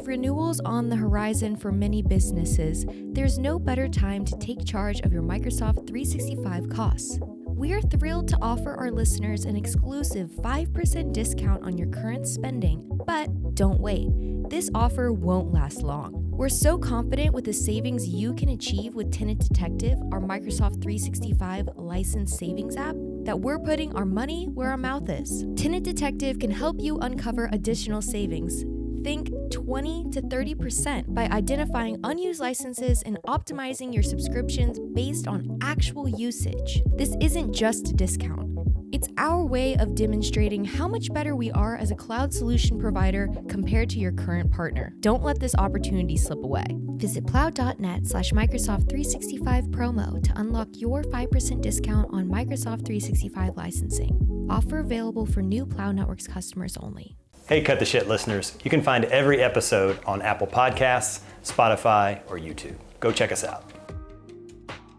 renewals on the horizon for many businesses, there's no better time to take charge of your Microsoft 365 costs. We're thrilled to offer our listeners an exclusive 5% discount on your current spending, but don't wait. This offer won't last long. We're so confident with the savings you can achieve with Tenant Detective, our Microsoft 365 license savings app, that we're putting our money where our mouth is. Tenant Detective can help you uncover additional savings. Think 20 to 30% by identifying unused licenses and optimizing your subscriptions based on actual usage. This isn't just a discount. It's our way of demonstrating how much better we are as a cloud solution provider compared to your current partner. Don't let this opportunity slip away. Visit plow.net/Microsoft 365 promo to unlock your 5% discount on Microsoft 365 licensing. Offer available for new Plow Networks customers only. Hey, Cut the Shit listeners. You can find every episode on Apple Podcasts, Spotify, or YouTube. Go check us out.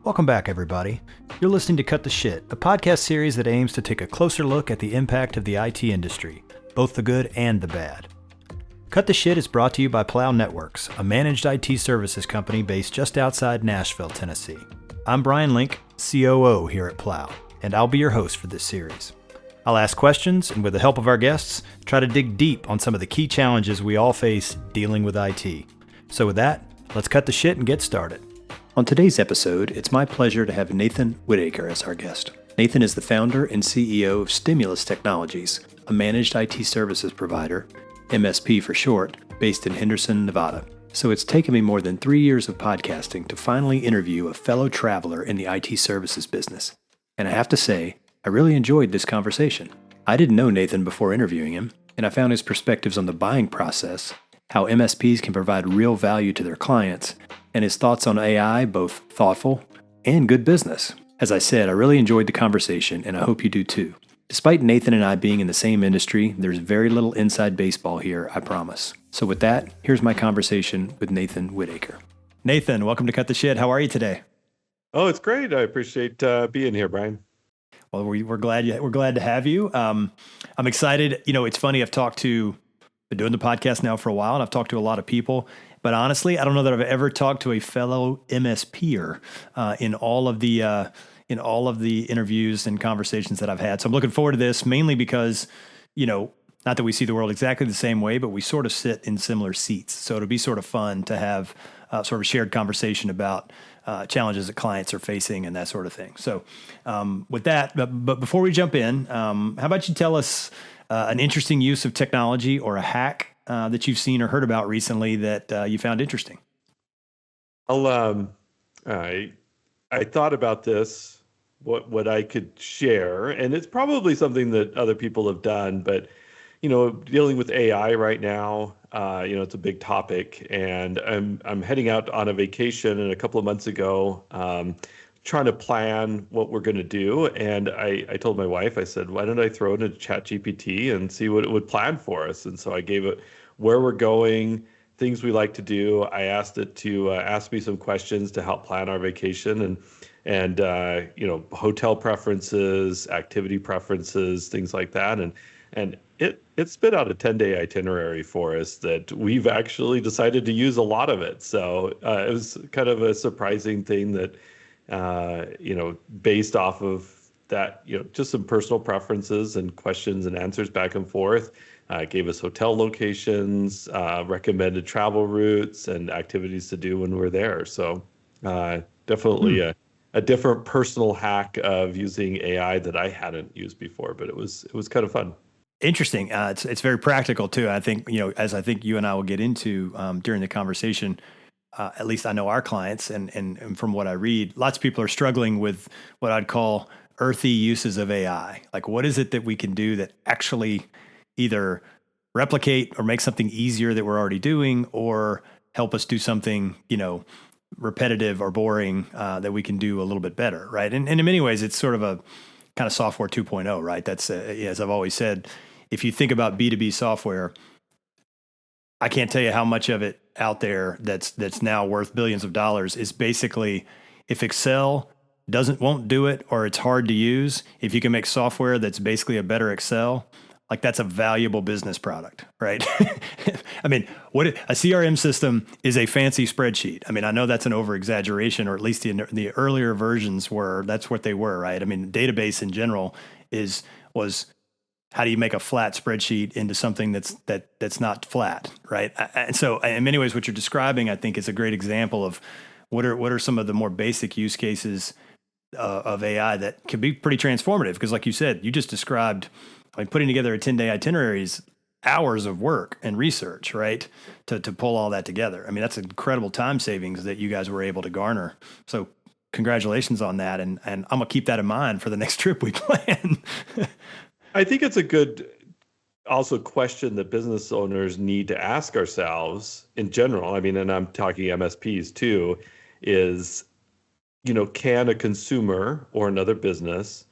Welcome back, everybody. You're listening to Cut the Shit, a podcast series that aims to take a closer look at the impact of the IT industry, both the good and the bad. Cut the Shit is brought to you by Plow Networks, a managed IT services company based just outside Nashville, Tennessee. I'm Bryan Link, COO here at Plow, and I'll be your host for this series. I'll ask questions, and with the help of our guests, try to dig deep on some of the key challenges we all face dealing with IT. So with that, let's cut the shit and get started. On today's episode, it's my pleasure to have Nathan Whittacre as our guest. Nathan is the founder and CEO of Stimulus Technologies, a managed IT services provider, MSP for short, based in Henderson, Nevada. So it's taken me more than 3 years of podcasting to finally interview a fellow traveler in the IT services business. And I have to say, I really enjoyed this conversation. I didn't know Nathan before interviewing him, and I found his perspectives on the buying process, how MSPs can provide real value to their clients, and his thoughts on AI, both thoughtful and good business. As I said, I really enjoyed the conversation, and I hope you do too. Despite Nathan and I being in the same industry, there's very little inside baseball here, I promise. So with that, here's my conversation with Nathan Whittacre. Nathan, welcome to Cut the Shit. How are you today? Oh, it's great. I appreciate being here, Bryan. Well, we're glad to have you. I'm excited. You know, it's funny. Been doing the podcast now for a while, and I've talked to a lot of people. But honestly, I don't know that I've ever talked to a fellow MSPer in all of the interviews and conversations that I've had. So I'm looking forward to this, mainly because, you know, not that we see the world exactly the same way, but we sort of sit in similar seats. So it'll be sort of fun to have sort of a shared conversation about challenges that clients are facing and that sort of thing. So with that, but before we jump in, how about you tell us an interesting use of technology or a hack that you've seen or heard about recently that you found interesting? I thought about this, what I could share, and it's probably something that other people have done, but you know, dealing with AI right now, you know, it's a big topic, and I'm heading out on a vacation, and a couple of months ago, trying to plan what we're going to do, and I told my wife, I said, why don't I throw it into ChatGPT and see what it would plan for us? And so I gave it where we're going, things we like to do. I asked it to ask me some questions to help plan our vacation, and you know, hotel preferences, activity preferences, things like that, and it spit out a 10-day itinerary for us that we've actually decided to use a lot of it. So it was kind of a surprising thing that, you know, based off of that, you know, just some personal preferences and questions and answers back and forth, gave us hotel locations, recommended travel routes and activities to do when we're there. So definitely a different personal hack of using AI that I hadn't used before, but it was kind of fun. Interesting. It's very practical too. I think, you know, as I think you and I will get into during the conversation, at least I know our clients and from what I read, lots of people are struggling with what I'd call earthy uses of AI. Like, what is it that we can do that actually either replicate or make something easier that we're already doing, or help us do something, you know, repetitive or boring that we can do a little bit better, right? And in many ways, it's sort of a kind of software 2.0, right? That's, as I've always said, if you think about B2B software, I can't tell you how much of it out there that's now worth billions of dollars is basically, if Excel won't do it, or it's hard to use, if you can make software that's basically a better Excel, like that's a valuable business product, right? I mean, a CRM system is a fancy spreadsheet. I mean, I know that's an over exaggeration, or at least the earlier versions that's what they were, right? I mean, database in general was how do you make a flat spreadsheet into something that's not flat, right? And so in many ways, what you're describing, I think, is a great example of what are some of the more basic use cases of AI that can be pretty transformative. Because like you said, you just described, I mean, putting together a 10-day itinerary is hours of work and research, right? To pull all that together. I mean, that's incredible time savings that you guys were able to garner. So congratulations on that. And I'm going to keep that in mind for the next trip we plan. I think it's a good also question that business owners need to ask ourselves in general. I mean, and I'm talking MSPs too, is, can a consumer or another business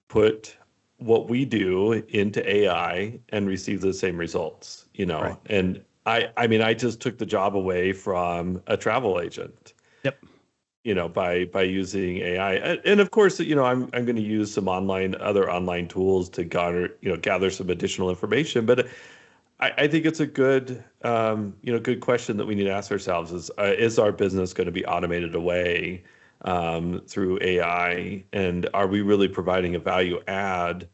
put what we do into AI and receive the same results, Right. And I mean, I just took the job away from a travel agent. Yep. By using AI, and of course, I'm going to use some other online tools to gather some additional information. But I think it's a good, good question that we need to ask ourselves: is our business going to be automated away through AI, and are we really providing a value add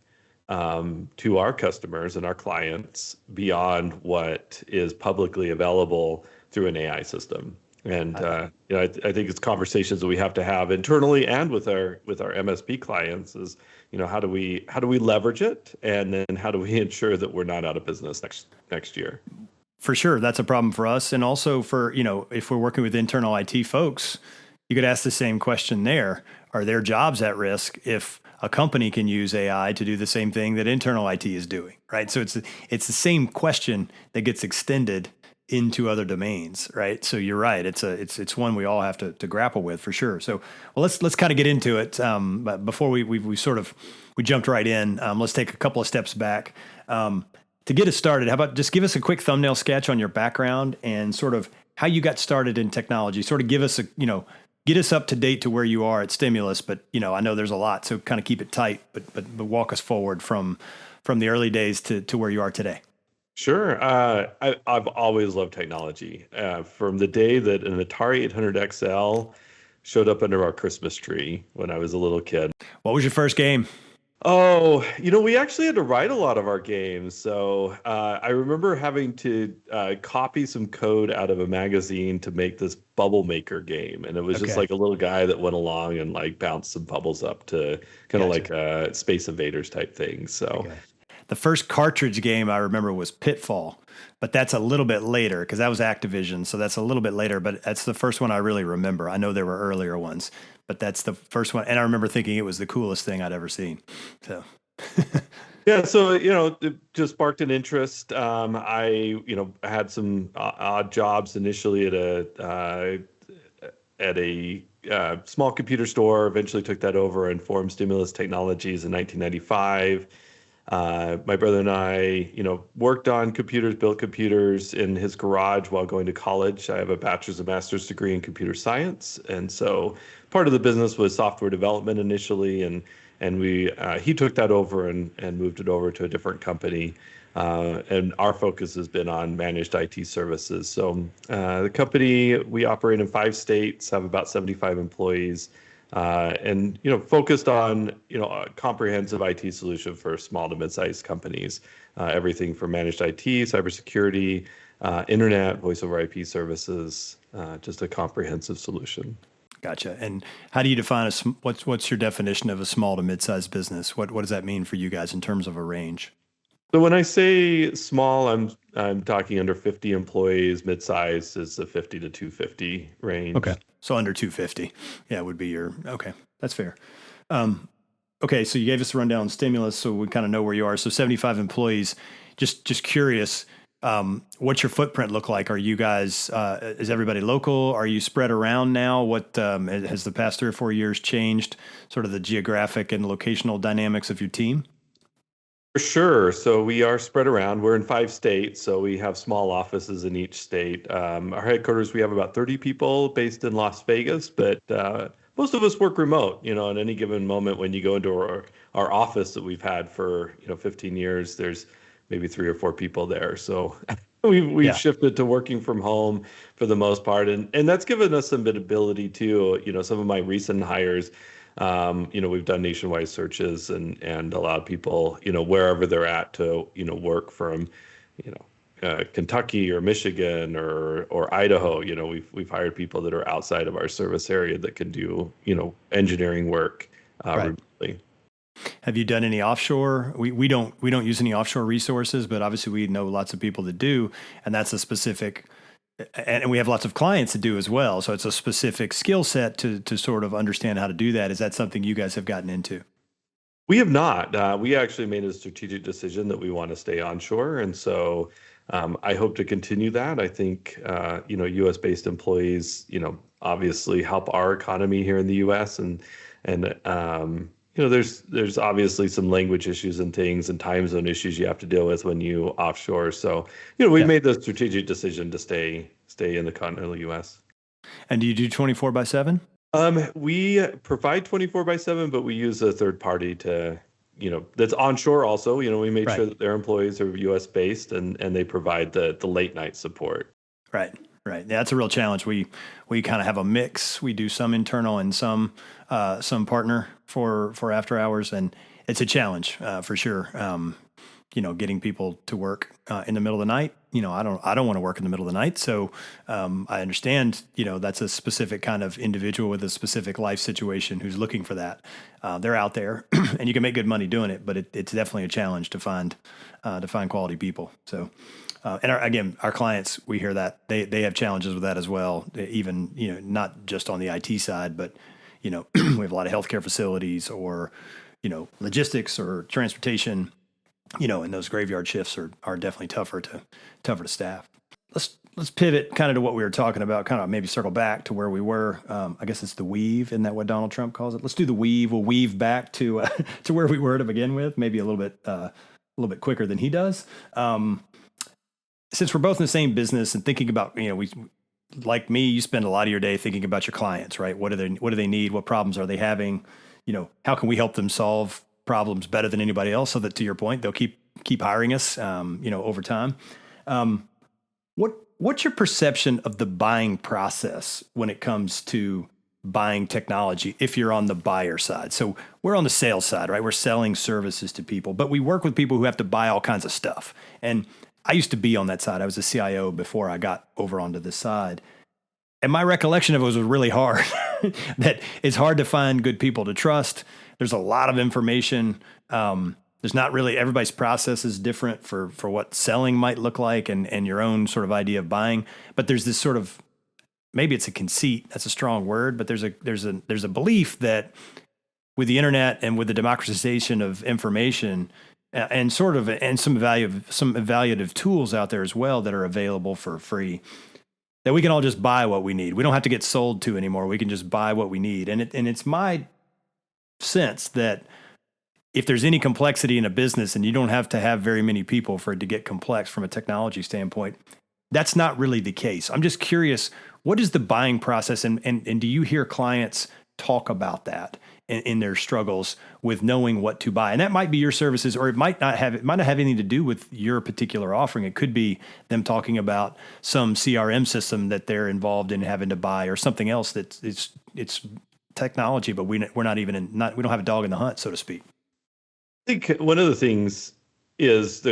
to our customers and our clients beyond what is publicly available through an AI system? And I think it's conversations that we have to have internally and with our MSP clients is, how do we leverage it, and then how do we ensure that we're not out of business next year? For sure, that's a problem for us, and also for if we're working with internal IT folks, you could ask the same question there: are their jobs at risk if a company can use AI to do the same thing that internal IT is doing, right? So it's the same question that gets extended into other domains, right? So you're right. It's one we all have to grapple with for sure. So well, let's kind of get into it. But before we jumped right in, let's take a couple of steps back. To get us started, how about just give us a quick thumbnail sketch on your background and sort of how you got started in technology. Sort of give us get us up to date to where you are at Stimulus. But I know there's a lot, so kind of keep it tight. But walk us forward from the early days to where you are today. Sure. I've always loved technology. From the day that an Atari 800 XL showed up under our Christmas tree when I was a little kid. What was your first game? Oh, we actually had to write a lot of our games. So I remember having to copy some code out of a magazine to make this bubble maker game. And it was just like a little guy that went along and like bounced some bubbles up to kind of like Space Invaders type thing. So. The first cartridge game I remember was Pitfall, but that's a little bit later because that was Activision. So that's a little bit later, but that's the first one I really remember. I know there were earlier ones, but that's the first one. And I remember thinking it was the coolest thing I'd ever seen. So. Yeah, so it just sparked an interest. I had some odd jobs initially at a small computer store. Eventually took that over and formed Stimulus Technologies in 1995. My brother and I, worked on computers, built computers in his garage while going to college. I have a bachelor's and master's degree in computer science, and so part of the business was software development initially, and he took that over and moved it over to a different company. And our focus has been on managed IT services. So the company, we operate in 5 states, have about 75 employees. And focused on a comprehensive IT solution for small to mid-sized companies, everything from managed IT, cybersecurity, internet, voice over IP services, just a comprehensive solution. Gotcha. And how do you define what's your definition of a small to mid-sized business? What does that mean for you guys in terms of a range? So when I say small, I'm talking under 50 employees. Mid-sized is the 50 to 250 range. Okay. So under 250, would be okay. That's fair. Okay, so you gave us a rundown on Stimulus, so we kind of know where you are. So 75 employees. Just curious, what's your footprint look like? Are you guys? Is everybody local? Are you spread around now? What has the past 3 or 4 years changed? Sort of the geographic and locational dynamics of your team? For sure. So we are spread around. We're in 5 states, so we have small offices in each state. Our headquarters, we have about 30 people based in Las Vegas, but most of us work remote, at any given moment when you go into our office that we've had for, 15 years, there's maybe 3 or 4 people there. So we've Yeah. shifted to working from home for the most part. And that's given us some ability too. Some of my recent hires, we've done nationwide searches and allowed people, wherever they're at to, work from, you know, Kentucky or Michigan or Idaho. We've hired people that are outside of our service area that can do, engineering work Right. remotely. Have you done any offshore? We don't use any offshore resources, but obviously we know lots of people that do, and that's a specific, and we have lots of clients that do as well. So it's a specific skill set to sort of understand how to do that. Is that something you guys have gotten into? We have not. We actually made a strategic decision that we want to stay onshore, and so I hope to continue that. I think U.S. based employees, obviously help our economy here in the U.S. and there's obviously some language issues and things and time zone issues you have to deal with when you offshore. So we've Yeah. made the strategic decision to stay in the continental U.S. And do you do 24/7? We provide 24/7, but we use a third party to, that's onshore also. We made Right. sure that their employees are US based and they provide the late night support. Right. Right. Yeah, that's a real challenge. We kind of have a mix. We do some internal and some partner for after hours, and it's a challenge for sure. Getting people to work in the middle of the night. I don't want to work in the middle of the night. So I understand. That's a specific kind of individual with a specific life situation who's looking for that. They're out there, and you can make good money doing it, but it's definitely a challenge to find quality people. So. And our clients, we hear that they have challenges with that as well. Even, not just on the IT side, but, we have a lot of healthcare facilities or, logistics or transportation, and those graveyard shifts are definitely tougher to staff. Let's pivot kind of to what we were talking about, kind of maybe circle back to where we were. I guess it's the weave. Isn't that what Donald Trump calls it? Let's do the weave. We'll weave back to to where we were to begin with, maybe a little bit quicker than he does. Since we're both in the same business and thinking about, we, like me, you spend a lot of your day thinking about your clients, right? What do they need? What problems are they having? How can we help them solve problems better than anybody else so that, to your point, they'll keep hiring us, over time. What's your perception of the buying process when it comes to buying technology if you're on the buyer side? So we're on the sales side, right? We're selling services to people, but we work with people who have to buy all kinds of stuff. And I used to be on that side. I was a CIO before I got over onto this side. And my recollection of it was really hard, that it's hard to find good people to trust. There's a lot of information. There's not really, everybody's process is different for what selling might look like and your own sort of idea of buying. But there's this sort of, maybe it's a conceit, that's a strong word, but there's a belief that with the internet and with the democratization of information, and some evaluative tools out there as well that are available for free, that we can all just buy what we need. We don't have to get sold to anymore. We can just buy what we need. And it's my sense that if there's any complexity in a business, and you don't have to have very many people for it to get complex from a technology standpoint, that's not really the case. I'm just curious, what is the buying process, and do you hear clients talk about that in their struggles with knowing what to buy? And that might be your services, or it might not have anything to do with your particular offering. It could be them talking about some CRM system that they're involved in having to buy, or something else that's it's technology, but we're not even we don't have a dog in the hunt, so to speak. I think one of the things is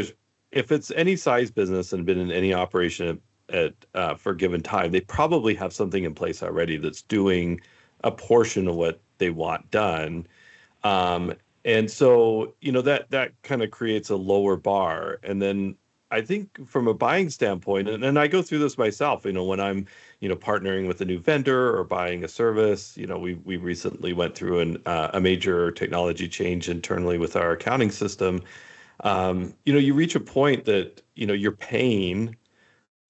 if it's any size business and been in any operation at for a given time, they probably have something in place already that's doing a portion of what they want done. And so, that kind of creates a lower bar. And then I think from a buying standpoint, and I go through this myself, when I'm, partnering with a new vendor or buying a service, we recently went through a major technology change internally with our accounting system. You reach a point that, you're paying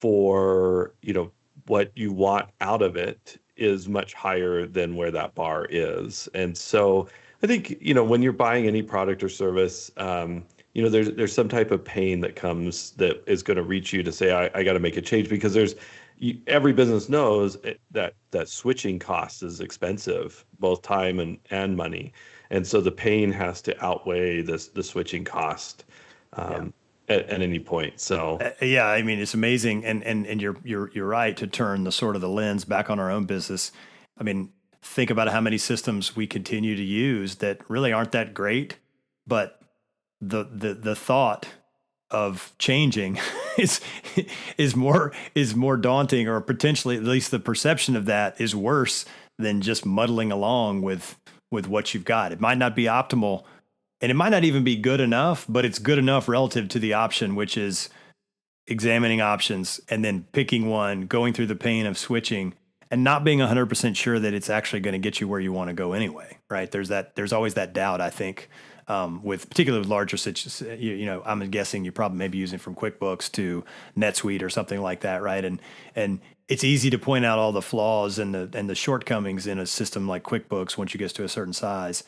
for, what you want out of it is much higher than where that bar is. And so I think, when you're buying any product or service, there's some type of pain that comes that is going to reach you to say, I got to make a change, because there's, every business knows that switching cost is expensive, both time and money. And so the pain has to outweigh the switching cost at any point. So Yeah, I mean, it's amazing, and you're right to turn the sort of the lens back on our own business. I mean, think about how many systems we continue to use that really aren't that great, but the thought of changing is more daunting, or potentially at least the perception of that is worse than just muddling along with what you've got. It might not be optimal, and it might not even be good enough, but it's good enough relative to the option, which is examining options and then picking one, going through the pain of switching and not being 100% sure that it's actually going to get you where you want to go anyway, right? There's always that doubt, I think, particularly with larger situations. I'm guessing you're probably maybe using from QuickBooks to NetSuite or something like that, right? And it's easy to point out all the flaws and the shortcomings in a system like QuickBooks once you get to a certain size.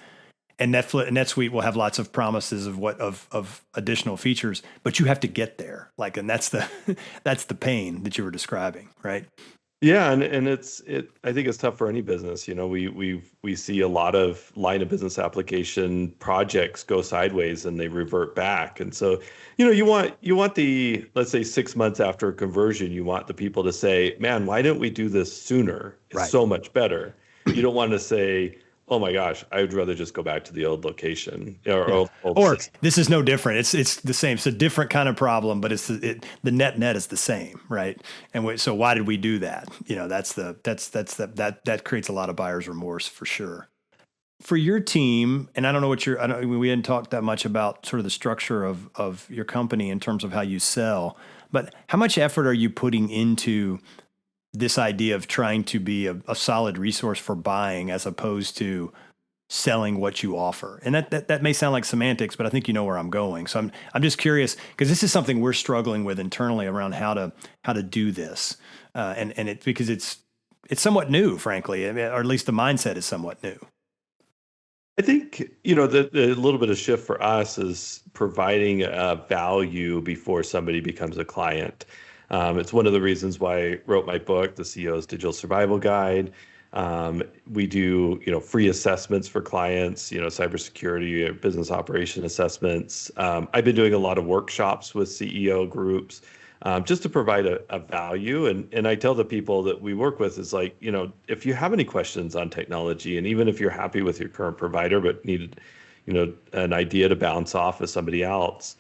And NetSuite will have lots of promises of additional features, but you have to get there. And that's the pain that you were describing, right? Yeah, and I think it's tough for any business. We see a lot of line of business application projects go sideways and they revert back. And so, you want the, let's say 6 months after a conversion, you want the people to say, "Man, why didn't we do this sooner? It's Right. so much better." You don't want to say, "Oh my gosh, I would rather just go back to the old location or old system." This is no different. It's the same. It's a different kind of problem, but the net is the same, right? And so why did we do that? That creates a lot of buyer's remorse for sure. For your team, and I don't know we hadn't talked that much about sort of the structure of your company in terms of how you sell, but how much effort are you putting into this idea of trying to be a solid resource for buying as opposed to selling what you offer? And that may sound like semantics, but I think you know where I'm going. So I'm just curious, because this is something we're struggling with internally around how to do this, because it's somewhat new, frankly. I mean, or at least the mindset is somewhat new. I think, the little bit of shift for us is providing value before somebody becomes a client. It's one of the reasons why I wrote my book, The CEO's Digital Survival Guide. We do, free assessments for clients, cybersecurity or business operation assessments. I've been doing a lot of workshops with CEO groups, just to provide a value. And I tell the people that we work with is like, if you have any questions on technology, and even if you're happy with your current provider, but need, an idea to bounce off of somebody else,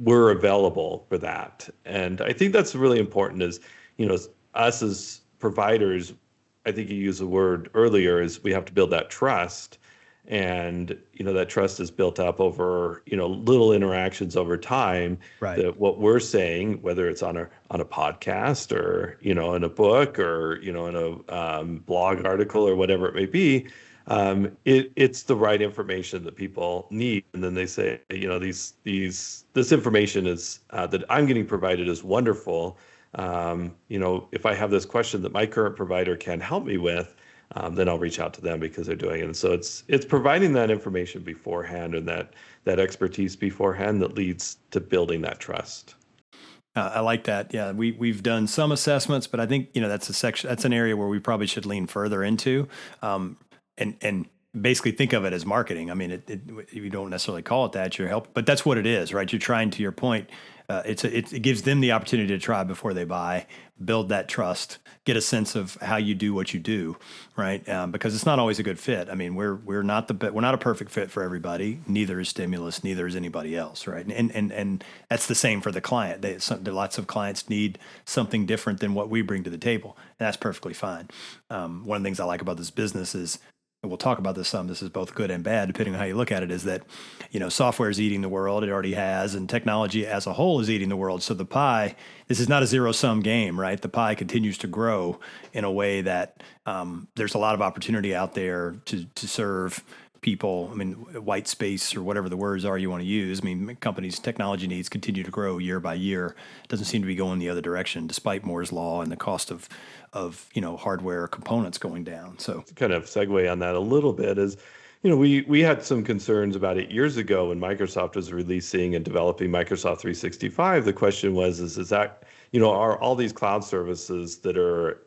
we're available for that. And I think that's really important is, us as providers, I think you used the word earlier, is we have to build that trust. And, that trust is built up over, little interactions over time. Right. That what we're saying, whether it's on a podcast or, in a book or, in a blog article or whatever it may be, it's the right information that people need. And then they say, this information is that I'm getting provided is wonderful. If I have this question that my current provider can help me with, then I'll reach out to them because they're doing it. And so it's providing that information beforehand and that expertise beforehand that leads to building that trust. I like that. Yeah, we've done some assessments, but I think that's an area where we probably should lean further into, and basically think of it as marketing. I mean, you don't necessarily call it that. You're help, but that's what it is, right? You're trying, to your point. It gives them the opportunity to try before they buy, build that trust, get a sense of how you do what you do, right? Because it's not always a good fit. I mean, we're not a perfect fit for everybody. Neither is Stimulus. Neither is anybody else, right? And that's the same for the client. Lots of clients need something different than what we bring to the table, and that's perfectly fine. One of the things I like about this business is, and we'll talk about this some, this is both good and bad, depending on how you look at it, is that, software is eating the world. It already has, and technology as a whole is eating the world. So the pie, this is not a zero-sum game, right? The pie continues to grow in a way that there's a lot of opportunity out there to serve people. I mean, white space or whatever the words are you want to use. I mean, companies' technology needs continue to grow year by year. It doesn't seem to be going the other direction, despite Moore's law and the cost of hardware components going down. So to kind of segue on that a little bit is, we had some concerns about 8 years ago when Microsoft was releasing and developing Microsoft 365. The question was, is that are all these cloud services that are,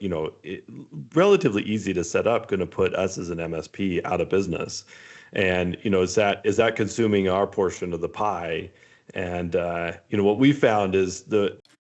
relatively easy to set up going to put us as an MSP out of business? And, is that consuming our portion of the pie? And, what we found is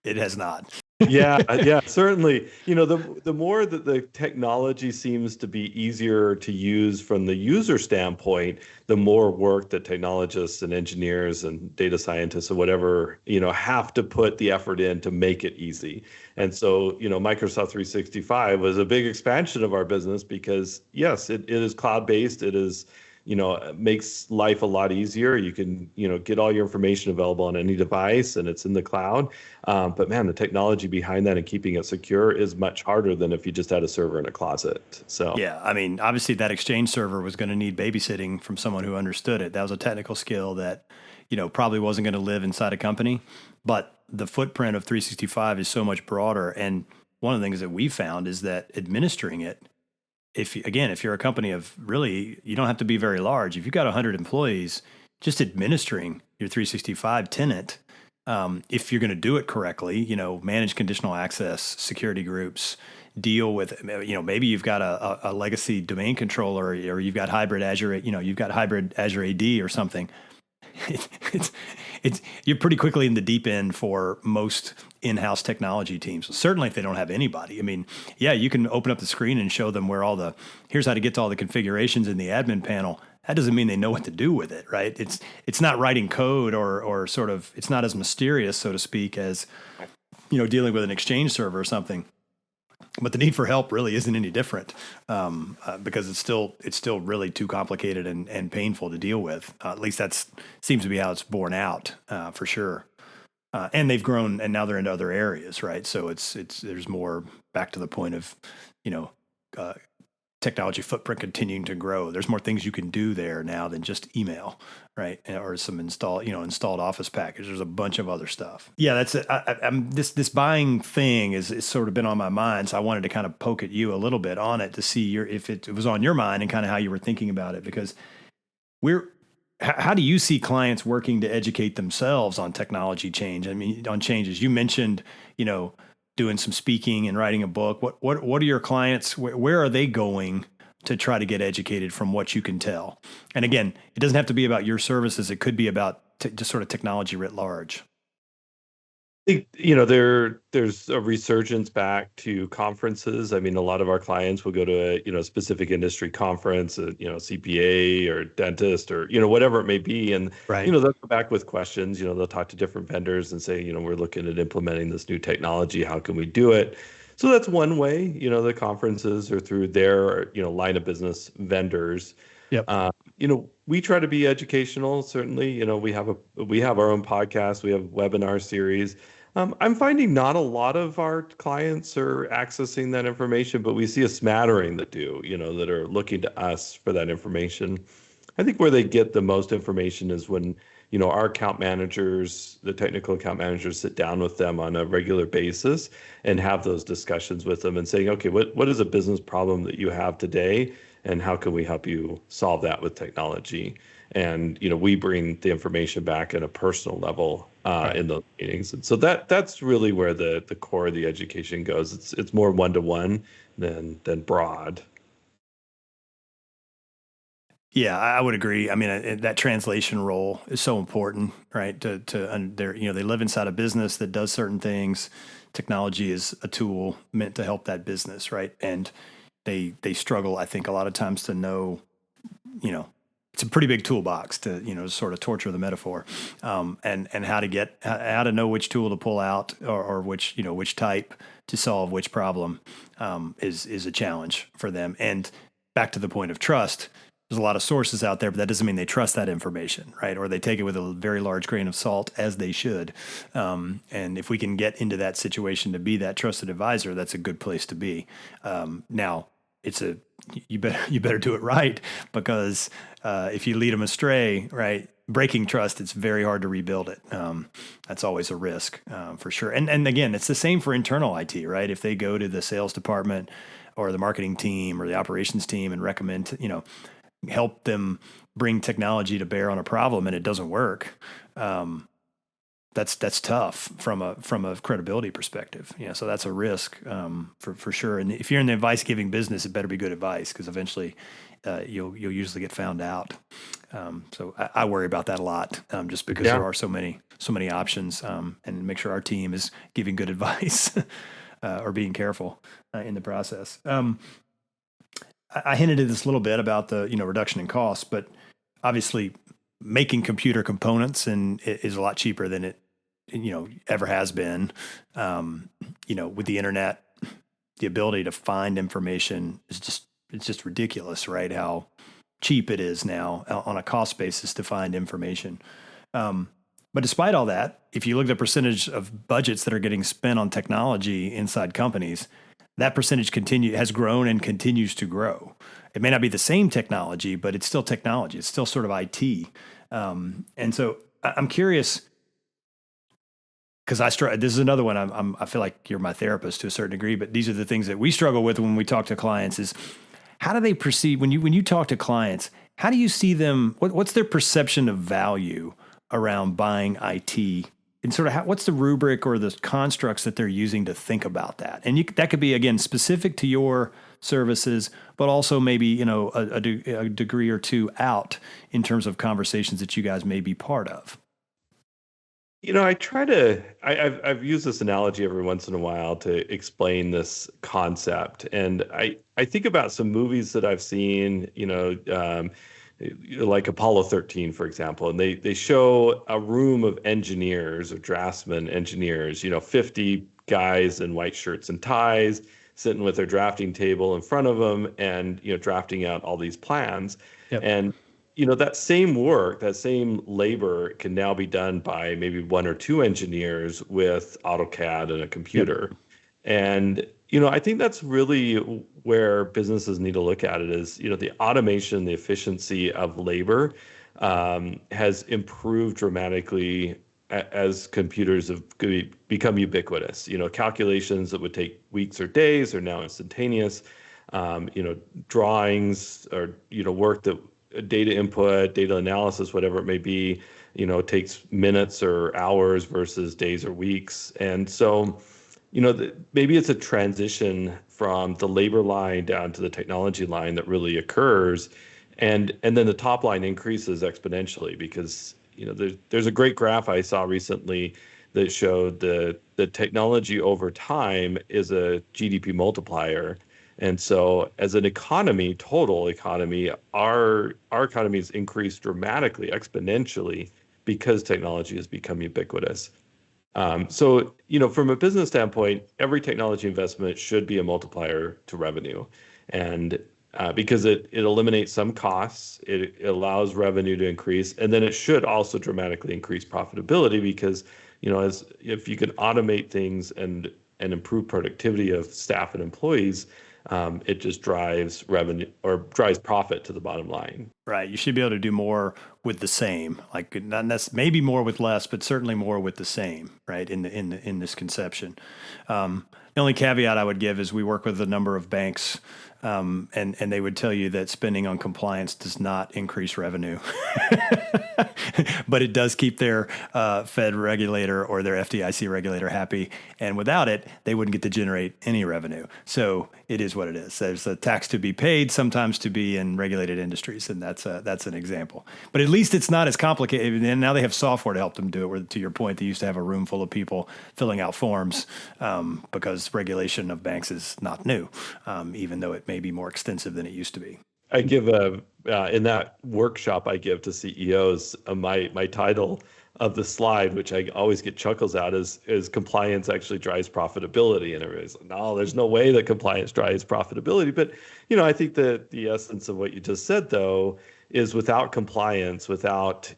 It has not. yeah, certainly. The more that the technology seems to be easier to use from the user standpoint, the more work that technologists and engineers and data scientists or whatever, have to put the effort in to make it easy. And so, Microsoft 365 was a big expansion of our business because yes, it is cloud-based. It is, it makes life a lot easier. You can, get all your information available on any device and it's in the cloud. But man, the technology behind that and keeping it secure is much harder than if you just had a server in a closet. So Yeah, I mean, obviously that Exchange server was going to need babysitting from someone who understood it. That was a technical skill that, probably wasn't going to live inside a company. But the footprint of 365 is so much broader. And one of the things that we found is that administering it, if you're a company of really, you don't have to be very large. If you've got 100 employees, just administering your 365 tenant, if you're going to do it correctly, manage conditional access, security groups, deal with, maybe you've got a legacy domain controller or you've got hybrid Azure, you've got hybrid Azure AD or something. It's you're pretty quickly in the deep end for most in-house technology teams. Certainly if they don't have anybody. I mean, yeah, you can open up the screen and show them here's how to get to all the configurations in the admin panel. That doesn't mean they know what to do with it, right? It's not writing code or sort of, it's not as mysterious, so to speak, as, dealing with an Exchange server or something. But the need for help really isn't any different because it's still really too complicated and painful to deal with. At least that seems to be how it's borne out for sure. And they've grown, and now they're into other areas, right? So there's more back to the point of, technology footprint continuing to grow. There's more things you can do there now than just email, right? Or some installed Office package. There's a bunch of other stuff. Yeah, that's it. This buying thing is sort of been on my mind, so I wanted to kind of poke at you a little bit on it to see if it was on your mind and kind of how you were thinking about it, because how do you see clients working to educate themselves on technology change? I mean, on changes. You mentioned, doing some speaking and writing a book. What are your clients? Where are they going to try to get educated from what you can tell? And again, it doesn't have to be about your services. It could be about just sort of technology writ large. I think, there's a resurgence back to conferences. I mean, a lot of our clients will go to a specific industry conference, CPA or dentist or, whatever it may be. And, Right. they'll come back with questions, they'll talk to different vendors and say, we're looking at implementing this new technology. How can we do it? So that's one way, the conferences are through their, line of business vendors. Yep. We try to be educational. Certainly, we have our own podcast. We have webinar series. I'm finding not a lot of our clients are accessing that information, but we see a smattering that do, that are looking to us for that information. I think where they get the most information is when, our account managers, the technical account managers, sit down with them on a regular basis and have those discussions with them and saying, okay, what is a business problem that you have today? And how can we help you solve that with technology? And we bring the information back at a personal level Right. in those meetings. And so that's really where the core of the education goes. It's more one-to-one than broad. Yeah, I would agree. I mean, that translation role is so important, right? They live inside a business that does certain things. Technology is a tool meant to help that business, right? And they struggle, I think, a lot of times to know, it's a pretty big toolbox to, sort of torture the metaphor, and how to know which tool to pull out or which type to solve which problem is a challenge for them. And back to the point of trust, there's a lot of sources out there, but that doesn't mean they trust that information, right? Or they take it with a very large grain of salt, as they should. And if we can get into that situation to be that trusted advisor, that's a good place to be. Now, you better do it right, because if you lead them astray, right, breaking trust, it's very hard to rebuild it. That's always a risk for sure. And again, it's the same for internal IT, right? If they go to the sales department or the marketing team or the operations team and recommend, help them bring technology to bear on a problem and it doesn't work, that's tough from a credibility perspective. So that's a risk for sure. And if you're in the advice giving business, it better be good advice, because eventually you'll usually get found out. So I worry about that a lot, just because there are so many options, and make sure our team is giving good advice or being careful in the process. I hinted at this a little bit about the reduction in costs, but obviously making computer components is a lot cheaper than it ever has been. With the internet, the ability to find information it's just ridiculous, right? How cheap it is now on a cost basis to find information. But despite all that, if you look at the percentage of budgets that are getting spent on technology inside companies, that percentage has grown and continues to grow. It may not be the same technology, but it's still technology. It's still sort of IT. And so I'm curious, because this is another one. I feel like you're my therapist to a certain degree, but these are the things that we struggle with when we talk to clients. Is how do they perceive when you talk to clients? How do you see them? What's their perception of value around buying IT? And sort of what's the rubric or the constructs that they're using to think about that? And that could be, again, specific to your services, but also maybe a degree or two out in terms of conversations that you guys may be part of. I've used this analogy every once in a while to explain this concept. And I think about some movies that I've seen, like Apollo 13, for example, and they show a room of engineers or draftsmen engineers, 50 guys in white shirts and ties sitting with their drafting table in front of them and, drafting out all these plans. Yep. And that same work, that same labor can now be done by maybe one or two engineers with AutoCAD and a computer. Yep. And, I think that's really where businesses need to look at it is, the automation, the efficiency of labor has improved dramatically as computers have become ubiquitous. Calculations that would take weeks or days are now instantaneous. Drawings or, work that data input, data analysis, whatever it may be, takes minutes or hours versus days or weeks. And so, maybe it's a transition from the labor line down to the technology line that really occurs. And then the top line increases exponentially because, there's a great graph I saw recently that showed the technology over time is a GDP multiplier. And so as an economy, total economy, our economy has increased dramatically, exponentially, because technology has become ubiquitous. So, from a business standpoint, every technology investment should be a multiplier to revenue. And because it eliminates some costs, it allows revenue to increase, and then it should also dramatically increase profitability because, if you can automate things and improve productivity of staff and employees, it just drives revenue or drives profit to the bottom line. Right. You should be able to do more with the same, like not maybe more with less, but certainly more with the same, right? In this conception. The only caveat I would give is we work with a number of banks, and they would tell you that spending on compliance does not increase revenue, but it does keep their Fed regulator or their FDIC regulator happy. And without it, they wouldn't get to generate any revenue. So it is what it is. There's a tax to be paid, sometimes to be in regulated industries, and that's an example. But at least it's not as complicated. And now they have software to help them do it. Where, to your point, they used to have a room full of people filling out forms because regulation of banks is not new, even though it may be more extensive than it used to be. I give in that workshop I give to CEOs, my title of the slide, which I always get chuckles at, is compliance actually drives profitability. And everybody's like, no, there's no way that compliance drives profitability. But, I think that the essence of what you just said, though, is without compliance, without,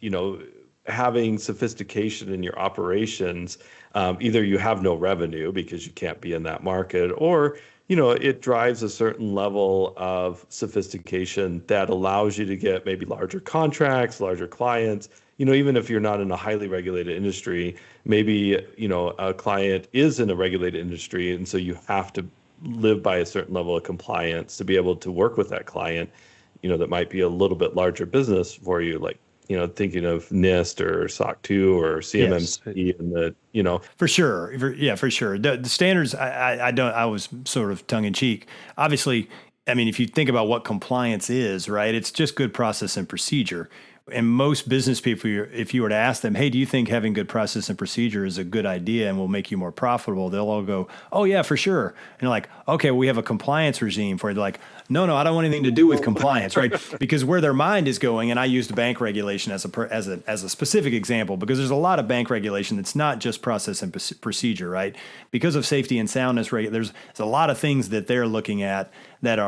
having sophistication in your operations, either you have no revenue because you can't be in that market, or it drives a certain level of sophistication that allows you to get maybe larger contracts, larger clients. Even if you're not in a highly regulated industry, maybe, a client is in a regulated industry. And so you have to live by a certain level of compliance to be able to work with that client, that might be a little bit larger business for you, like thinking of NIST or SOC 2 or Yes. CMMC and For sure. Yeah, for sure. The standards, I was sort of tongue in cheek. Obviously, I mean, if you think about what compliance is, right, it's just good process and procedure. And most business people, if you were to ask them, hey, do you think having good process and procedure is a good idea and will make you more profitable? They'll all go, oh, yeah, for sure. And you're like, okay, we have a compliance regime for it. They're like, no, I don't want anything to do with compliance, right? Because where their mind is going, and I used bank regulation as a specific example, because there's a lot of bank regulation that's not just process and procedure, right? Because of safety and soundness, there's a lot of things that they're looking at that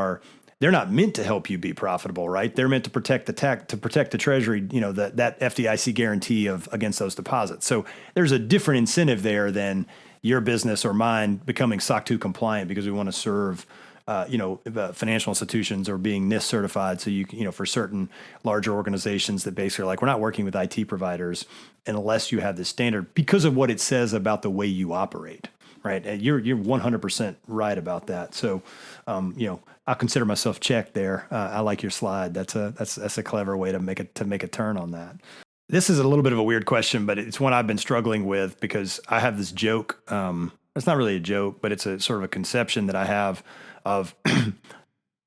they're not meant to help you be profitable, right? They're meant to protect to protect the treasury, that FDIC guarantee against those deposits. So there's a different incentive there than your business or mine becoming SOC 2 compliant because we want to serve financial institutions or being NIST certified. So for certain larger organizations that basically are like, we're not working with IT providers unless you have this standard because of what it says about the way you operate. Right. And you're 100% right about that. So, I'll consider myself checked there. I like your slide. That's a clever way to make a turn on that. This is a little bit of a weird question, but it's one I've been struggling with because I have this joke. It's not really a joke, but it's a sort of a conception that I have of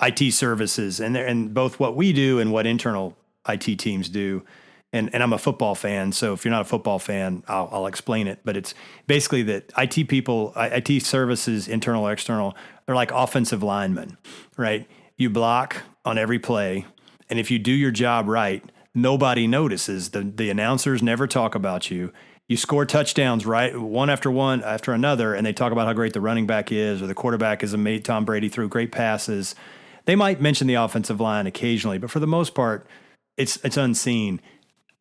IT services and both what we do and what internal IT teams do. And I'm a football fan, so if you're not a football fan, I'll explain it. But it's basically that IT people, IT services, internal or external, they're like offensive linemen, right? You block on every play, and if you do your job right, nobody notices. The announcers never talk about you. You score touchdowns, right, one after another, and they talk about how great the running back is, or the quarterback is amazing. Tom Brady threw great passes. They might mention the offensive line occasionally, but for the most part, it's unseen.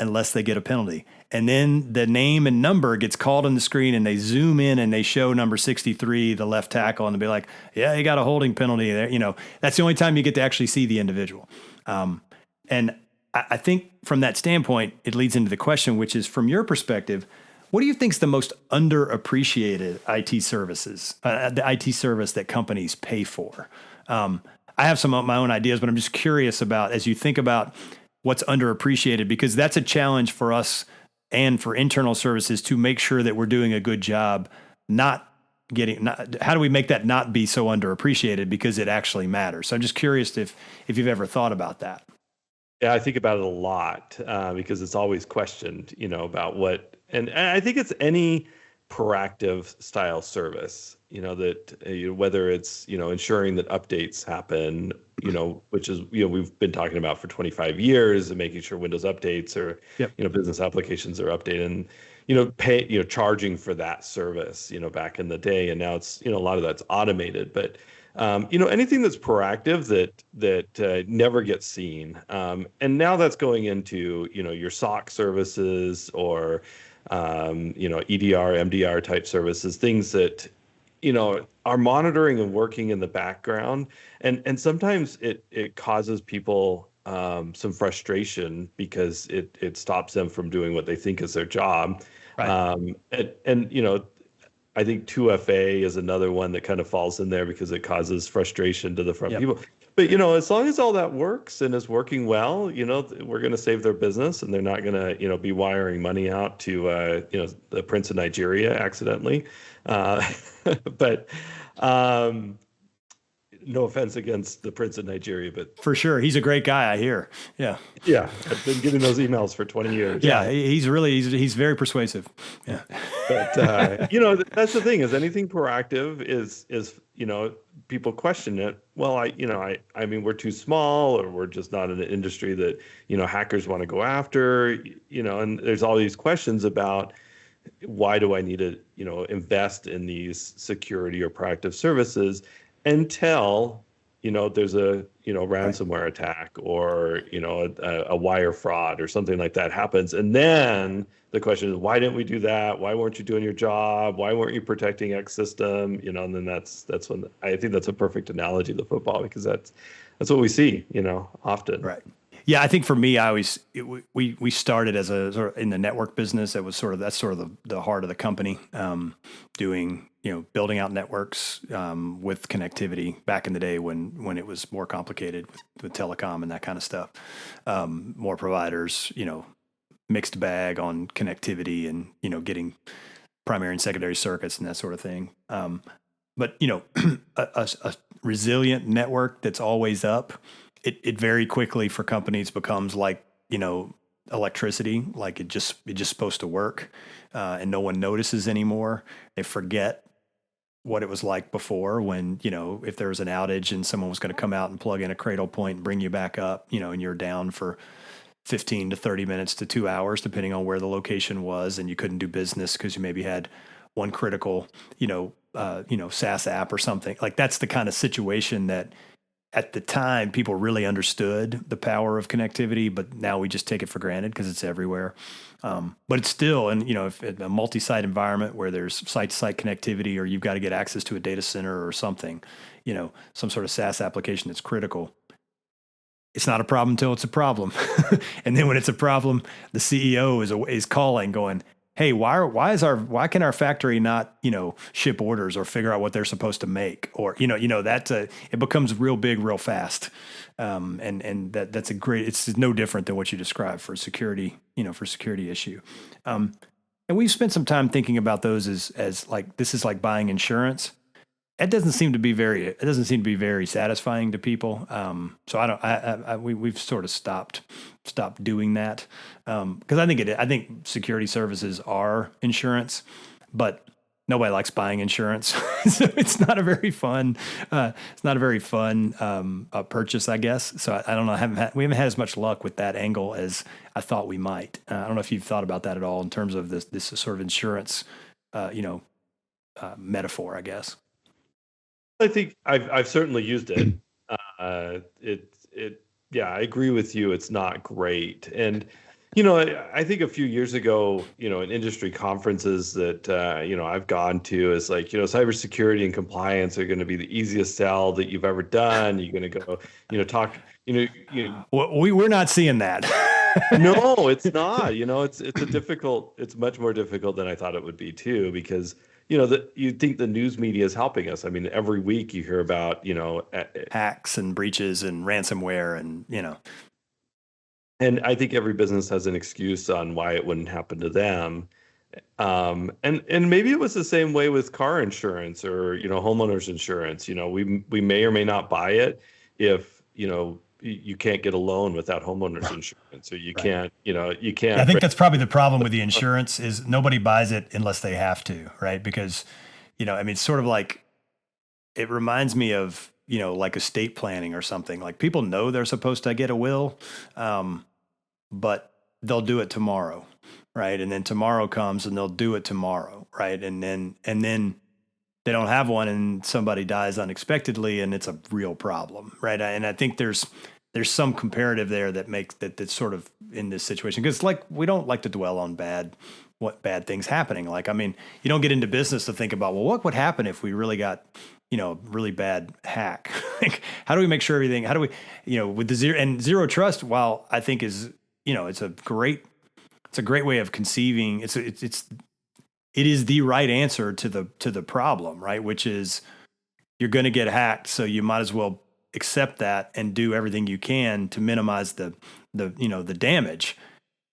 Unless they get a penalty. And then the name and number gets called on the screen and they zoom in and they show number 63, the left tackle, and they'll be like, yeah, he got a holding penalty there. That's the only time you get to actually see the individual. And I think from that standpoint, it leads into the question, which is from your perspective, what do you think is the most underappreciated IT services, the IT service that companies pay for? I have some of my own ideas, but I'm just curious about, as you think about what's underappreciated, because that's a challenge for us and for internal services to make sure that we're doing a good job. How do we make that not be so underappreciated because it actually matters? So I'm just curious if you've ever thought about that. Yeah, I think about it a lot because it's always questioned, about what, and I think it's any proactive style service, that whether it's, ensuring that updates happen, which is, we've been talking about for 25 years and making sure Windows updates or, Yep. Business applications are updated and, charging for that service, back in the day. And now it's, a lot of that's automated, but, anything that's proactive that never gets seen. And now that's going into, your SOC services or, EDR, MDR type services, things that, are monitoring and working in the background. And sometimes it causes people some frustration because it stops them from doing what they think is their job. Right. And I think 2FA is another one that kind of falls in there because it causes frustration to the front Yep. people. But, as long as all that works and is working well, we're going to save their business and they're not going to, be wiring money out to, the Prince of Nigeria accidentally. But no offense against the Prince of Nigeria, but For sure. He's a great guy, I hear. Yeah. yeah, I've been getting those emails for 20 years. Yeah. He's very persuasive. Yeah. But that's the thing, is anything proactive is people question it. Well, I mean we're too small, or we're just not in an industry that hackers want to go after, and there's all these questions about why do I need to invest in these security or proactive services until there's a ransomware attack or a wire fraud or something like that happens. And then the question is, why didn't we do that? Why weren't you doing your job? Why weren't you protecting X system? And then that's when I think that's a perfect analogy to football, because that's what we see often. Right. Yeah, I think for me, we started as a sort of in the network business. That's sort of the heart of the company, doing building out networks with connectivity back in the day when it was more complicated with telecom and that kind of stuff. More providers, mixed bag on connectivity and, getting primary and secondary circuits and that sort of thing. But, a resilient network that's always up, it very quickly for companies becomes like, electricity, like it just supposed to work, and no one notices anymore. They forget what it was like before when, if there was an outage and someone was going to come out and plug in a cradle point and bring you back up, and you're down for 15 to 30 minutes to 2 hours, depending on where the location was, and you couldn't do business because you maybe had one critical, SaaS app or something. Like that's the kind of situation that at the time people really understood the power of connectivity, but now we just take it for granted because it's everywhere. But it's still, and if a multi-site environment where there's site-to-site connectivity, or you've got to get access to a data center or something, some sort of SaaS application that's critical. It's not a problem until it's a problem. And then when it's a problem, the CEO is calling going, hey, why can our factory not, ship orders or figure out what they're supposed to make? Or, it becomes real big, real fast. And that's it's no different than what you described for security issue. And we've spent some time thinking about those as like, this is like buying insurance. It doesn't seem to be very satisfying to people. So we've sort of stopped doing that. Because I think security services are insurance, but nobody likes buying insurance. So it's not a very fun, purchase, I guess. So I don't know. We haven't had as much luck with that angle as I thought we might. I don't know if you've thought about that at all in terms of this sort of insurance, metaphor, I guess. I think I've certainly used it. Yeah, I agree with you. It's not great. And, I think a few years ago, in industry conferences that, I've gone to is like, cybersecurity and compliance are going to be the easiest sell that you've ever done. You're going to go, talk, Well, we're not seeing that. No, it's not, it's much more difficult than I thought it would be too, because you think the news media is helping us. I mean, every week you hear about, hacks and breaches and ransomware and, And I think every business has an excuse on why it wouldn't happen to them. And maybe it was the same way with car insurance or, homeowners insurance. We may or may not buy it if, you can't get a loan without homeowners insurance, or you can't. I think that's probably the problem with the insurance is nobody buys it unless they have to, right? Because, it's sort of like, it reminds me of, like estate planning or something. Like people know they're supposed to get a will, but they'll do it tomorrow, right? And then tomorrow comes and they'll do it tomorrow, right? And then they don't have one and somebody dies unexpectedly and it's a real problem, right? And I think there's some comparative there that makes that's sort of in this situation, because like we don't like to dwell on bad things happening. Like, I mean, you don't get into business to think about, well, what would happen if we really got, really bad hack? Like, how do we make sure everything, how do we, with the zero trust, while I think is, it's a great way of conceiving. It is the right answer to the problem, right? Which is you're going to get hacked, so you might as well accept that and do everything you can to minimize the damage.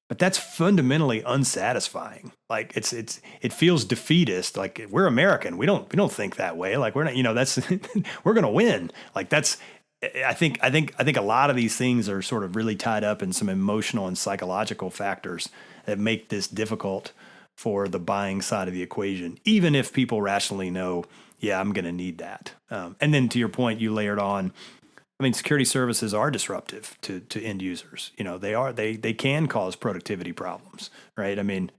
But that's fundamentally unsatisfying. Like it feels defeatist. Like we're American. We don't think that way. Like we're not, that's we're going to win. Like that's, I think a lot of these things are sort of really tied up in some emotional and psychological factors that make this difficult for the buying side of the equation, even if people rationally know, yeah, I'm going to need that. And then to your point, you layered on, I mean, security services are disruptive to end users. They can cause productivity problems, right? I mean,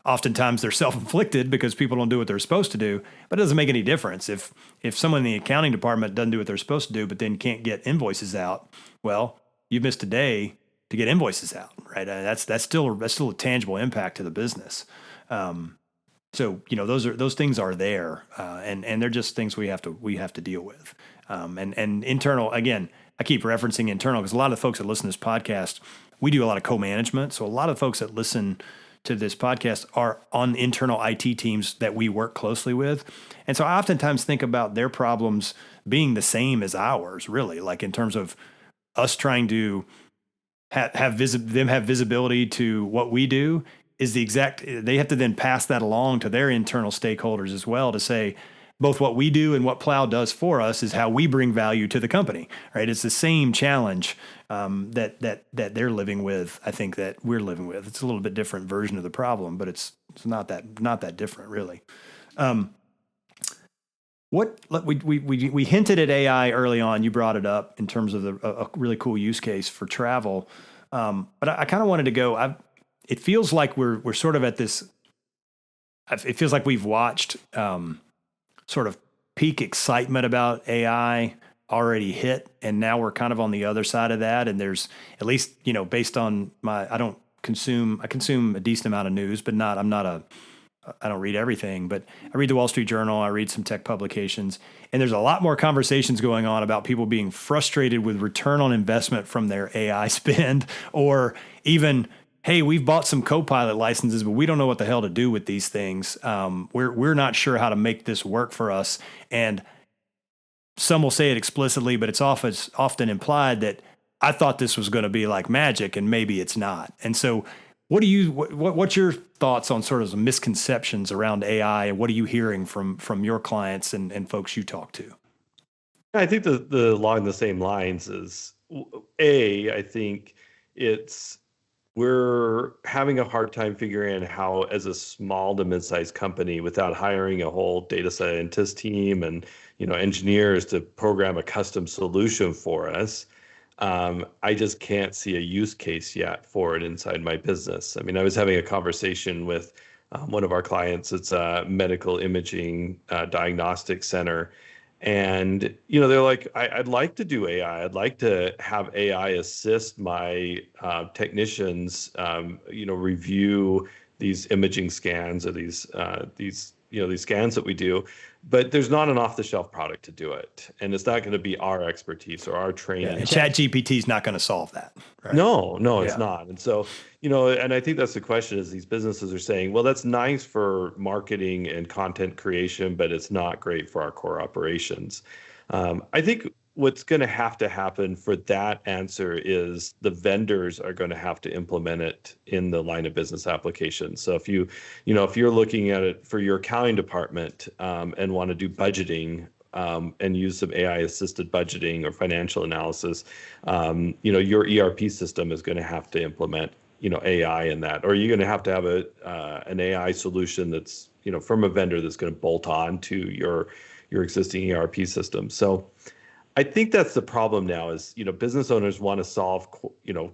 oftentimes they're self-inflicted because people don't do what they're supposed to do, but it doesn't make any difference. If someone in the accounting department doesn't do what they're supposed to do, but then can't get invoices out, well, you've missed a day to get invoices out, right? That's still a tangible impact to the business. So those things are there, and they're just things we have to deal with. And internal, again, I keep referencing internal because a lot of the folks that listen to this podcast, we do a lot of co-management. So a lot of the folks that listen to this podcast are on internal IT teams that we work closely with. And so I oftentimes think about their problems being the same as ours, really, like in terms of us trying to have visibility to what we do is they have to then pass that along to their internal stakeholders as well to say both what we do and what Plow does for us is how we bring value to the company, right? It's the same challenge that they're living with. I think that we're living with. It's a little bit different version of the problem, but it's not that different really. We hinted at AI early on. You brought it up in terms of a really cool use case for travel, but I kind of wanted to go. It feels like we're sort of at this. It feels like we've watched sort of peak excitement about AI already hit, and now we're kind of on the other side of that. And there's at least based on I consume a decent amount of news, but I don't read everything, but I read the Wall Street Journal. I read some tech publications, and there's a lot more conversations going on about people being frustrated with return on investment from their AI spend, or even, hey, we've bought some Copilot licenses, but we don't know what the hell to do with these things. We're not sure how to make this work for us. And some will say it explicitly, but it's often implied that I thought this was going to be like magic, and maybe it's not. And so what's your thoughts on sort of some misconceptions around AI, and what are you hearing from your clients and folks you talk to? I think the along the same lines is I think we're having a hard time figuring out how, as a small to mid-sized company, without hiring a whole data scientist team and engineers to program a custom solution for us. I just can't see a use case yet for it inside my business. I mean, I was having a conversation with one of our clients. It's a medical imaging diagnostic center. And, they're like, I'd like to do AI. I'd like to have AI assist my technicians, review these imaging scans or these scans that we do, but there's not an off-the-shelf product to do it. And it's not going to be our expertise or our training. Yeah, and ChatGPT is not going to solve that. Right? No, it's not. And so, and I think that's the question is these businesses are saying, well, that's nice for marketing and content creation, but it's not great for our core operations. I think what's going to happen for that answer is the vendors are going to have to implement it in the line of business application. So if you're looking at it for your accounting department and want to do budgeting and use some AI assisted budgeting or financial analysis, your ERP system is going to have to implement AI in that, or you're going to have an AI solution that's from a vendor that's going to bolt on to your existing ERP system. So I think that's the problem now is, business owners want to solve,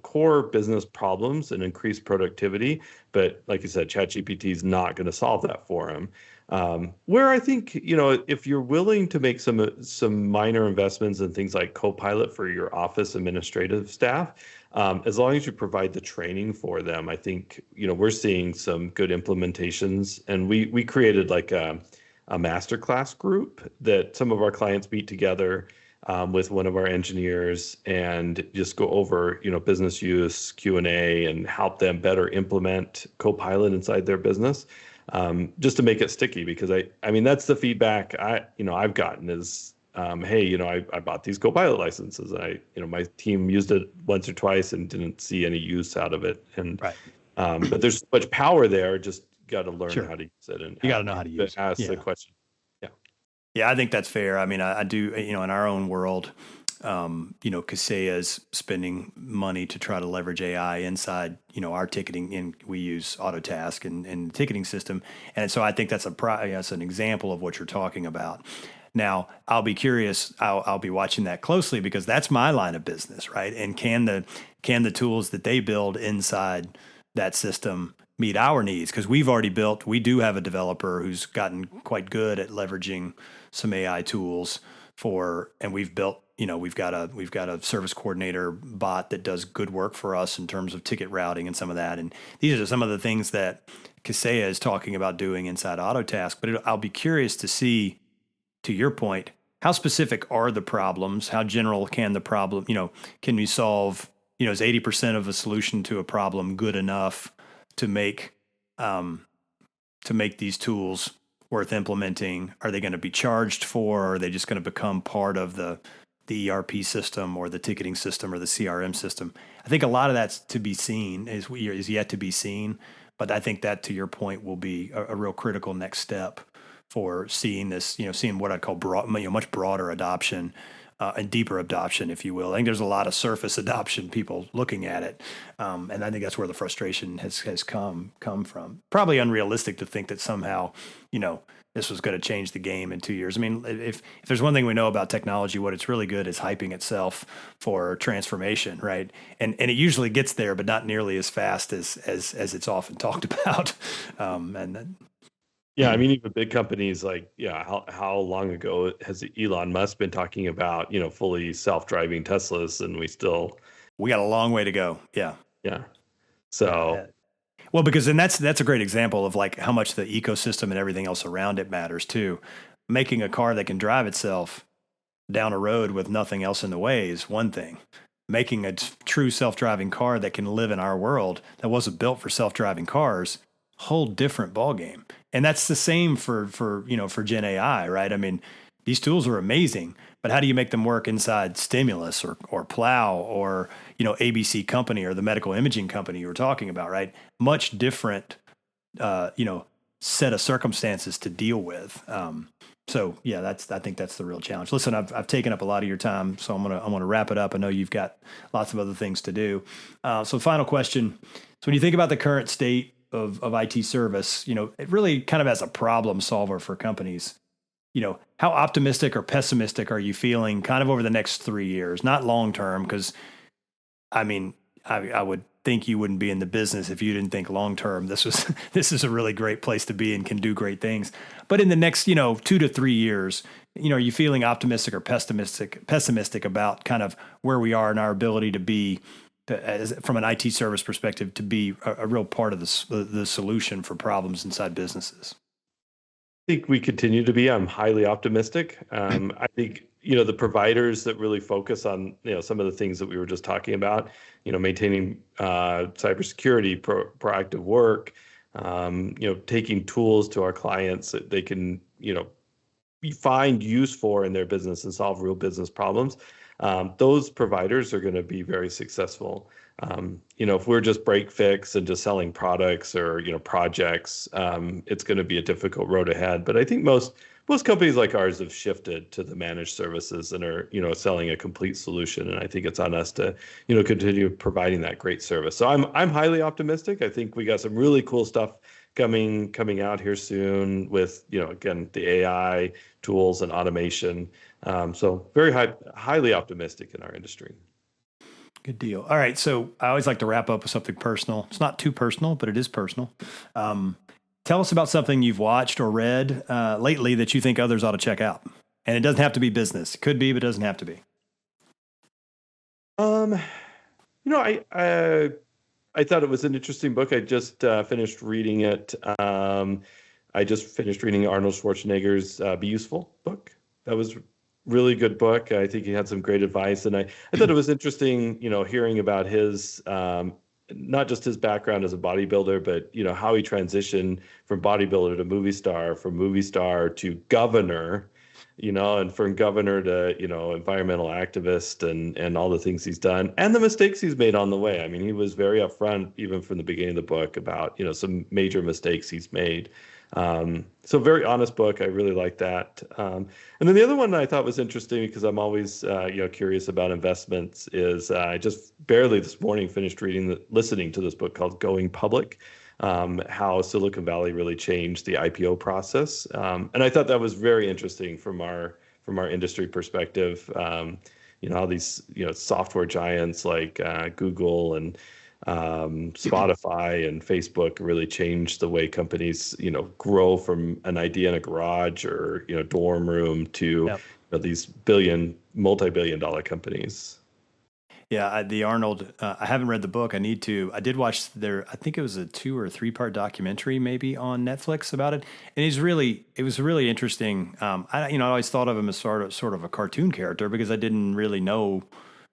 core business problems and increase productivity. But like you said, ChatGPT is not going to solve that for them. Where I think, if you're willing to make some minor investments in things like Copilot for your office administrative staff, as long as you provide the training for them, I think, we're seeing some good implementations. And we created like a masterclass group that some of our clients meet together with one of our engineers and just go over, business use, Q&A, and help them better implement Copilot inside their business, just to make it sticky. Because I mean, that's the feedback I've gotten is, hey, I bought these Copilot licenses. My team used it once or twice and didn't see any use out of it. And right. But there's so much power there. Just got to learn how to use it, and you got to know how to use it. Ask the question. Yeah, I think that's fair. I mean, I do, in our own world, Kaseya's spending money to try to leverage AI inside, our ticketing, and we use Autotask and the ticketing system. And so I think that's an example of what you're talking about. Now, I'll be curious. I'll be watching that closely because that's my line of business, right? And can the tools that they build inside that system meet our needs? Because we do have a developer who's gotten quite good at leveraging some AI tools and we've built, we've got a service coordinator bot that does good work for us in terms of ticket routing and some of that. And these are some of the things that Kaseya is talking about doing inside Autotask. But I'll be curious to see, to your point, how specific are the problems? How general can the problem, can we solve, is 80% of a solution to a problem good enough to make these tools worth implementing? Are they going to be charged for? Or are they just going to become part of the the ERP system or the ticketing system or the CRM system. I think a lot of that's to be seen, is yet to be seen. But I think that, to your point, will be a real critical next step for seeing this, seeing what I'd call much broader adoption and deeper adoption, if you will. I think there's a lot of surface adoption, people looking at it, and I think that's where the frustration has come from. Probably unrealistic to think that somehow, this was going to change the game in 2 years. I mean, if there's one thing we know about technology, what it's really good is hyping itself for transformation, right? And it usually gets there, but not nearly as fast as it's often talked about. Yeah, I mean, even big companies like, how long ago has Elon Musk been talking about, fully self-driving Teslas, and we got a long way to go. Yeah. Yeah. So, well, because then that's a great example of like how much the ecosystem and everything else around it matters too. Making a car that can drive itself down a road with nothing else in the way is one thing. Making a true self-driving car that can live in our world that wasn't built for self-driving cars, whole different ballgame. And that's the same for Gen AI, right? I mean, these tools are amazing, but how do you make them work inside Stimulus or Plow or, ABC company or the medical imaging company you were talking about, right? Much different, set of circumstances to deal with. So yeah, I think that's the real challenge. Listen, I've taken up a lot of your time, so I'm gonna wrap it up. I know you've got lots of other things to do. So final question. So when you think about the current state of IT service, it really kind of as a problem solver for companies, how optimistic or pessimistic are you feeling kind of over the next 3 years? Not long term, because I mean, I would think you wouldn't be in the business if you didn't think long term this is a really great place to be and can do great things. But in the next 2 to 3 years, are you feeling optimistic or pessimistic about kind of where we are in our ability to be, from an IT service perspective, to be a real part of the solution for problems inside businesses? I think we continue to be. I'm highly optimistic. I think the providers that really focus on some of the things that we were just talking about, maintaining cybersecurity, proactive work, taking tools to our clients that they can find use for in their business and solve real business problems. Those providers are going to be very successful. If we're just break fix and just selling products or projects, it's going to be a difficult road ahead. But I think most companies like ours have shifted to the managed services and are selling a complete solution. And I think it's on us to continue providing that great service. So I'm highly optimistic. I think we got some really cool stuff coming out here soon with again, the AI tools and automation. So very highly optimistic in our industry. Good deal. All right. So I always like to wrap up with something personal. It's not too personal, but it is personal. Tell us about something you've watched or read lately that you think others ought to check out. And it doesn't have to be business. It could be, but it doesn't have to be. I thought it was an interesting book. I just finished reading it. I just finished reading Arnold Schwarzenegger's Be Useful book. That was really good book. I think he had some great advice, and I thought it was interesting, hearing about his not just his background as a bodybuilder, but how he transitioned from bodybuilder to movie star, from movie star to governor, and from governor to environmental activist, and all the things he's done and the mistakes he's made on the way. I mean, he was very upfront even from the beginning of the book about some major mistakes he's made. So very honest book. I really like that. And then the other one that I thought was interesting, because I'm always curious about investments, is I just barely this morning finished listening to this book called Going Public, how Silicon Valley really changed the IPO process. And I thought that was very interesting from our industry perspective. How these software giants like Google and Spotify and Facebook really changed the way companies, grow from an idea in a garage or, dorm room to these multi-billion-dollar companies. Yeah, the Arnold, I haven't read the book. I need to. I did watch I think it was a 2 or 3 part documentary maybe on Netflix about it. And it was really interesting. I always thought of him as sort of a cartoon character, because I didn't really know,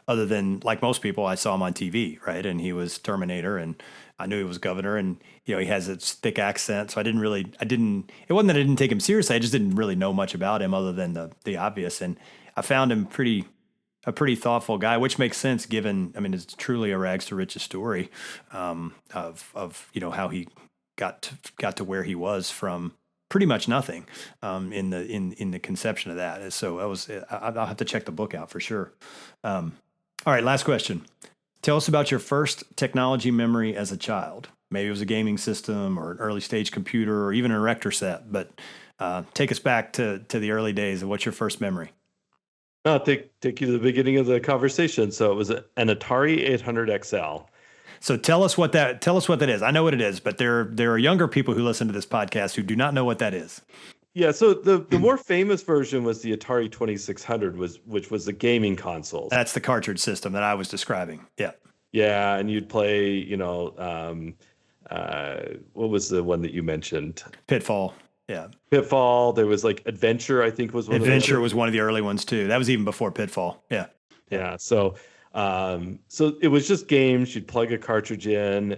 other than, like most people, I saw him on TV, right? And he was Terminator, and I knew he was governor, and he has a thick accent. So it wasn't that I didn't take him seriously. I just didn't really know much about him other than the obvious. And I found him pretty a pretty thoughtful guy, which makes sense given, I mean, it's truly a rags to riches story of how he got to where he was from pretty much nothing in the conception of that. So I'll have to check the book out for sure. All right, last question. Tell us about your first technology memory as a child. Maybe it was a gaming system or an early stage computer or even an erector set, but take us back to the early days. What's your first memory? I'll take you to the beginning of the conversation. So it was an Atari 800 XL. So tell us what that is. I know what it is, but there are younger people who listen to this podcast who do not know what that is. Yeah, so the more famous version was the Atari 2600, which was the gaming console. That's the cartridge system that I was describing. Yeah. Yeah, and you'd play, what was the one that you mentioned? Pitfall. Yeah. Pitfall. There was like Adventure, I think was one Adventure was one of the early ones too. That was even before Pitfall. Yeah. Yeah. So it was just games. You'd plug a cartridge in,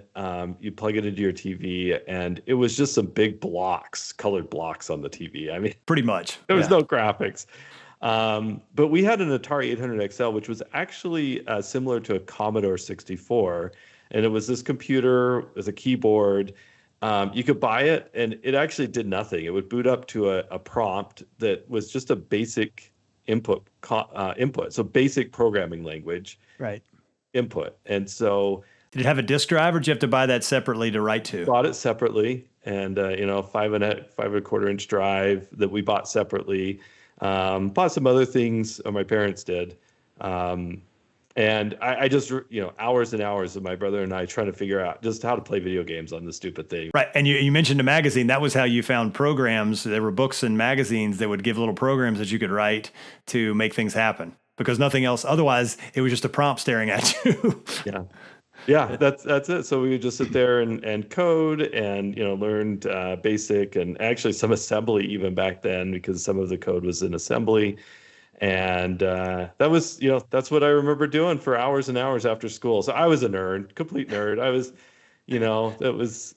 you'd plug it into your TV, and it was just some big blocks, colored blocks on the TV. I mean, pretty much. There was no graphics. But we had an Atari 800 XL, which was actually similar to a Commodore 64. And it was this computer with a keyboard. You could buy it, and it actually did nothing. It would boot up to a prompt that was just a basic input, so basic programming language. Right. Input. And so... Did it have a disk drive, or did you have to buy that separately to write to? Bought it separately, and 5.25 inch drive that we bought separately. Bought some other things, or my parents did. And I just, hours and hours of my brother and I trying to figure out just how to play video games on this stupid thing. Right. And you mentioned a magazine. That was how you found programs. There were books and magazines that would give little programs that you could write to make things happen, because nothing else. Otherwise, it was just a prompt staring at you. Yeah. Yeah, that's it. So we would just sit there and code and, learned basic and actually some assembly even back then, because some of the code was in assembly. And that was, that's what I remember doing for hours and hours after school. So I was a nerd, complete nerd. I was,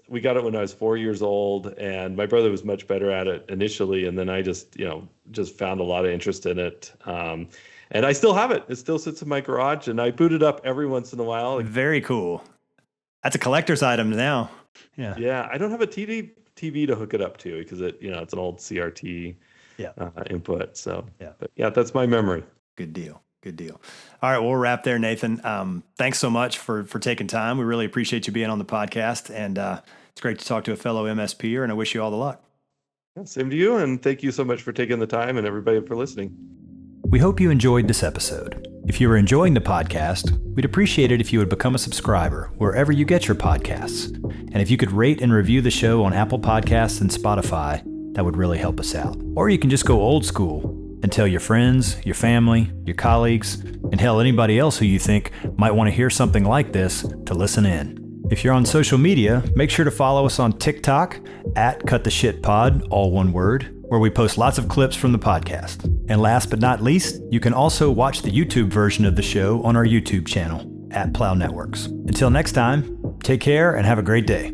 we got it when I was 4 years old, and my brother was much better at it initially. And then I just found a lot of interest in it. And I still have it. It still sits in my garage, and I boot it up every once in a while. Very cool. That's a collector's item now. Yeah. Yeah. I don't have a TV to hook it up to, because it's an old CRT input. So, But yeah, that's my memory. Good deal. All right, we'll wrap there, Nathan. Thanks so much for taking time. We really appreciate you being on the podcast, and it's great to talk to a fellow MSPer, and I wish you all the luck. Yeah, same to you, and thank you so much for taking the time, and everybody for listening. We hope you enjoyed this episode. If you are enjoying the podcast, we'd appreciate it if you would become a subscriber wherever you get your podcasts. And if you could rate and review the show on Apple Podcasts and Spotify, that would really help us out. Or you can just go old school and tell your friends, your family, your colleagues, and hell, anybody else who you think might want to hear something like this to listen in. If you're on social media, make sure to follow us on TikTok @CutTheShitPod, all one word, where we post lots of clips from the podcast. And last but not least, you can also watch the YouTube version of the show on our YouTube channel @Plow Networks. Until next time, take care and have a great day.